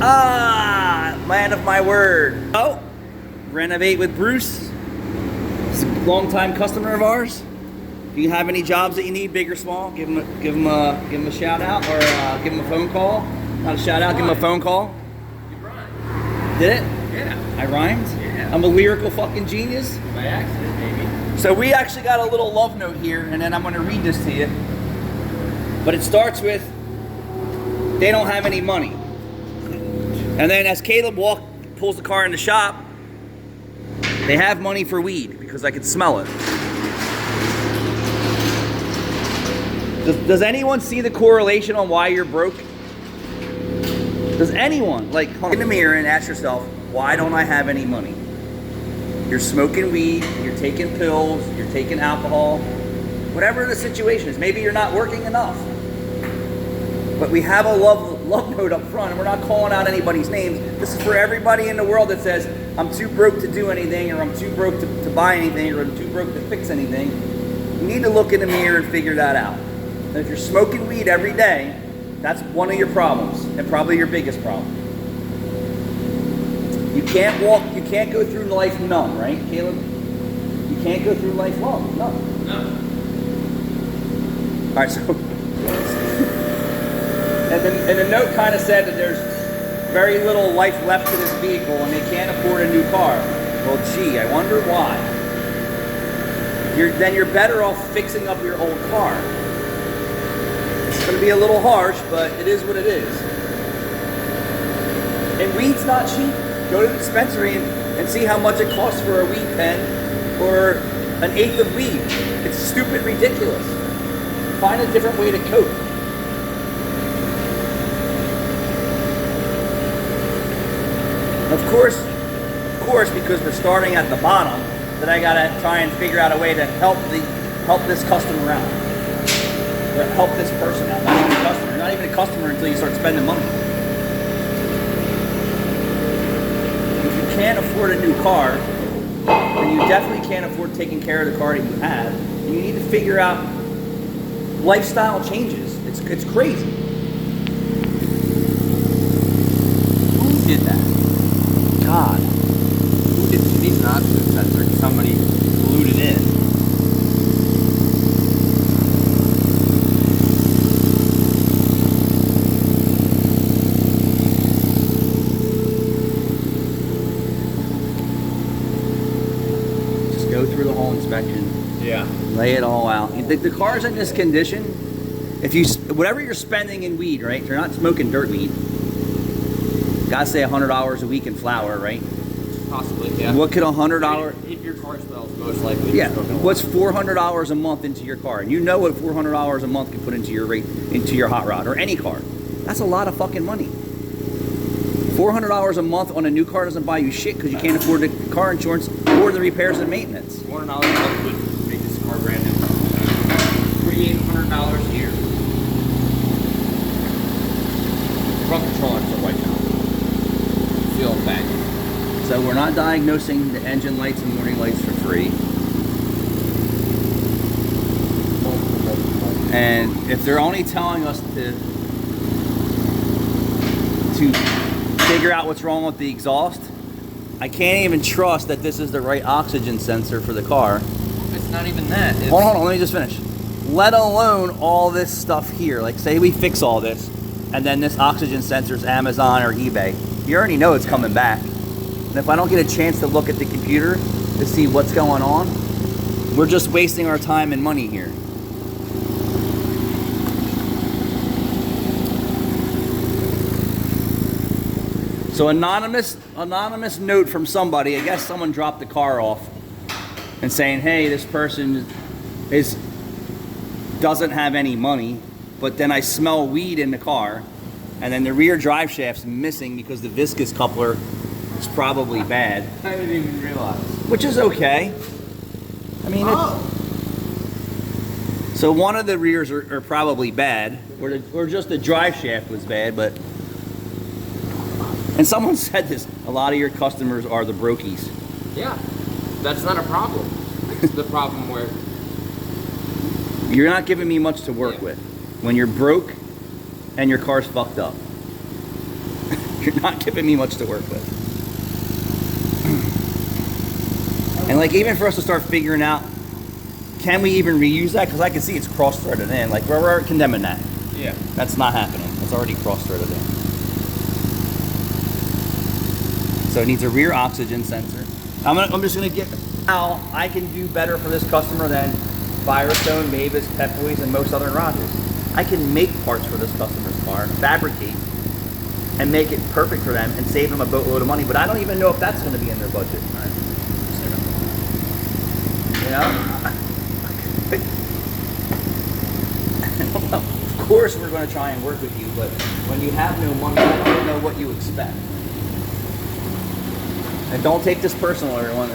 Ah, man of my word. Oh, Renovate with Bruce. He's a longtime customer of ours. If you have any jobs that you need, big or small, give him a shout out or give him a phone call. Not a shout out, give him a phone call. You rhymed. Did it? Yeah. I rhymed? Yeah. I'm a lyrical fucking genius. By accident, maybe. So we actually got a little love note here, and then I'm going to read this to you. But it starts with, they don't have any money. And then as Caleb pulls the car in the shop, they have money for weed because I could smell it. Does anyone see the correlation on why you're broke? Does anyone, like, look in the mirror and ask yourself, why don't I have any money? You're smoking weed, you're taking pills, you're taking alcohol, whatever the situation is. Maybe you're not working enough. But we have a love note up front, and we're not calling out anybody's names. This is for everybody in the world that says, I'm too broke to do anything, or I'm too broke to buy anything, or I'm too broke to fix anything. You need to look in the mirror and figure that out. And if you're smoking weed every day, that's one of your problems, and probably your biggest problem. You can't go through life numb, right, Caleb? You can't go through life numb. No. All right, so, and the note kind of said that there's very little life left to this vehicle and they can't afford a new car. Well, gee, I wonder why. Then you're better off fixing up your old car. It's going to be a little harsh, but it is what it is. And weed's not cheap. Go to the dispensary and see how much it costs for a weed pen or an eighth of weed. It's stupid ridiculous. Find a different way to cope. Of course, because we're starting at the bottom, that I gotta try and figure out a way to help this customer out. Or help this person out. Not even a customer. You're not even a customer until you start spending money. If you can't afford a new car, then you definitely can't afford taking care of the car that you have. And you need to figure out lifestyle changes. It's crazy. Who did that? God. Who did you need an oxygen sensor? Somebody glued it in. Go through the whole inspection. Yeah. Lay it all out. The car's in this condition. If you, whatever you're spending in weed, right? If you're not smoking dirt weed, gotta say $100 a week in flour, right? Possibly, yeah. What could $100? If your car smells, most likely. Yeah. What's $400 a month into your car? And you know what $400 a month can put into your hot rod or any car. That's a lot of fucking money. $400 a month on a new car doesn't buy you shit because you can't afford the car insurance or the repairs and maintenance. $400 a month would make this car brand new. $4,800 a year. Front control arms are white now. Feel bad. So we're not diagnosing the engine lights and warning lights for free. And if they're only telling us to figure out what's wrong with the exhaust, I can't even trust that this is the right oxygen sensor for the car. It's not even that. It's, Hold on, let me just finish. Let alone all this stuff here. Like, say we fix all this, and then this oxygen sensor's Amazon or eBay. You already know it's coming back. And if I don't get a chance to look at the computer to see what's going on, we're just wasting our time and money here. So anonymous note from somebody, I guess someone dropped the car off and saying, hey, this person doesn't have any money, but then I smell weed in the car, and then the rear drive shaft's missing because the viscous coupler is probably bad. I didn't even realize. Which is okay. I mean, so one of the rears are probably bad, or just the drive shaft was bad, but... And someone said this, a lot of your customers are the brokies. Yeah, that's not a problem. It's the problem where... You're not giving me much to work with when you're broke and your car's fucked up. You're not giving me much to work with. And like, even for us to start figuring out, can we even reuse that? Because I can see it's cross-threaded in. Like, we're condemning that. Yeah. That's not happening. It's already cross-threaded in. So it needs a rear oxygen sensor. I'm just gonna get how I can do better for this customer than Firestone, Mavis, Pep Boys, and most other garages. I can make parts for this customer's car, fabricate, and make it perfect for them and save them a boatload of money, but I don't even know if that's gonna be in their budget. You know? Of course we're gonna try and work with you, but when you have no money, I don't know what you expect. And don't take this personal, everyone.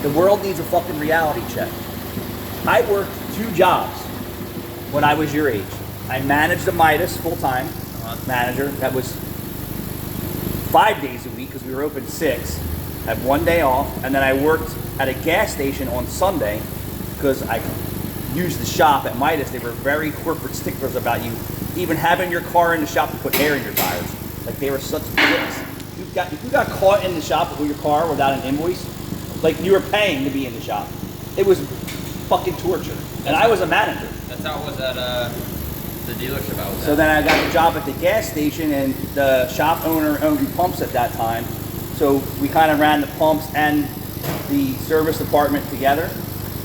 The world needs a fucking reality check. I worked 2 jobs when I was your age. I managed a Midas full-time manager. That was 5 days a week because we were open 6. Had 1 day off, and then I worked at a gas station on Sunday because I used the shop at Midas. They were very corporate sticklers about you even having your car in the shop to put air in your tires. Like, they were such dicks. If you got caught in the shop with your car without an invoice, like, you were paying to be in the shop. It was fucking torture. And I was a manager. That's how it was at the dealership I was at. So then I got a job at the gas station, and the shop owner owned pumps at that time. So we kind of ran the pumps and the service department together.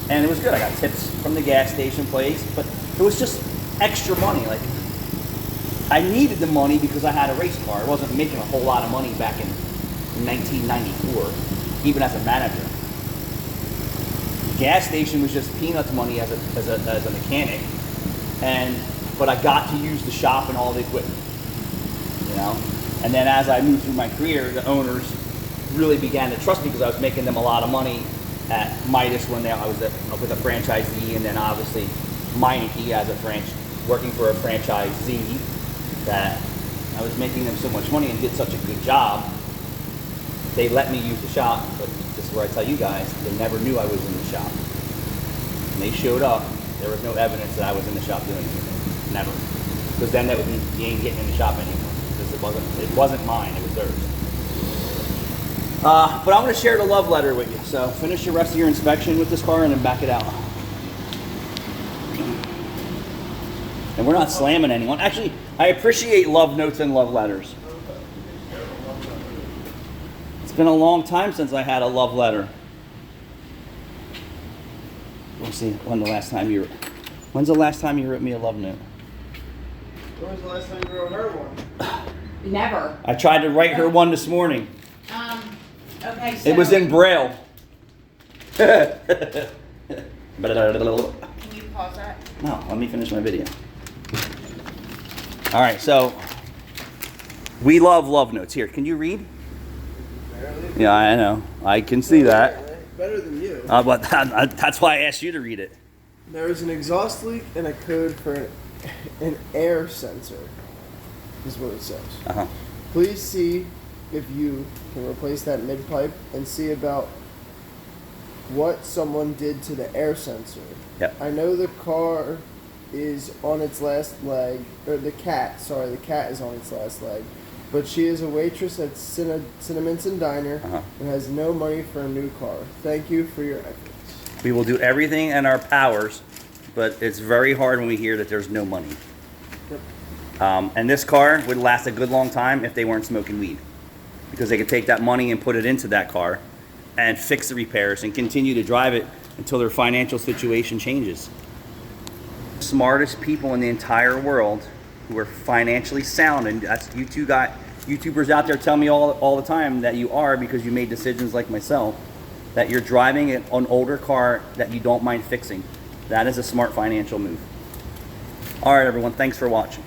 And it was good. I got tips from the gas station place, but it was just extra money. Like, I needed the money because I had a race car. I wasn't making a whole lot of money back in 1994, even as a manager. Gas station was just peanuts money as a mechanic, but I got to use the shop and all the equipment, you know. And then as I moved through my career, the owners really began to trust me because I was making them a lot of money at Midas when I was with a franchisee, and then obviously Meineke as working for a franchisee, that I was making them so much money and did such a good job. They let me use the shop, but this is where I tell you guys, they never knew I was in the shop. When they showed up, there was no evidence that I was in the shop doing anything. Never. Because then that would mean you ain't getting in the shop anymore. Because it wasn't mine, it was theirs. But I'm going to share the love letter with you. So finish the rest of your inspection with this car and then back it out. And we're not slamming anyone. Actually, I appreciate love notes and love letters. It's been a long time since I had a love letter. We'll see when's the last time you wrote me a love note? When was the last time you wrote her one? Never. I tried to write her one this morning. Okay, so... It was in Braille. Can you pause that? No, let me finish my video. All right, so we love notes. Here, can you read? Barely. Yeah, I know. I can see that. Better than you. But that's why I asked you to read it. There is an exhaust leak and a code for an air sensor, is what it says. Uh-huh. Please see if you can replace that mid-pipe and see about what someone did to the air sensor. Yep. I know the car is on its last leg, or the cat is on its last leg, but she is a waitress at Cinnaminson Diner and has no money for a new car. Thank you for your efforts. We will do everything in our powers, but it's very hard when we hear that there's no money. Yep. And this car would last a good long time if they weren't smoking weed, because they could take that money and put it into that car and fix the repairs and continue to drive it until their financial situation changes. Smartest people in the entire world who are financially sound, and that's you two got YouTubers out there tell me all the time that you are, because you made decisions like myself, that you're driving an older car that you don't mind fixing. That is a smart financial move. All right, everyone, thanks for watching.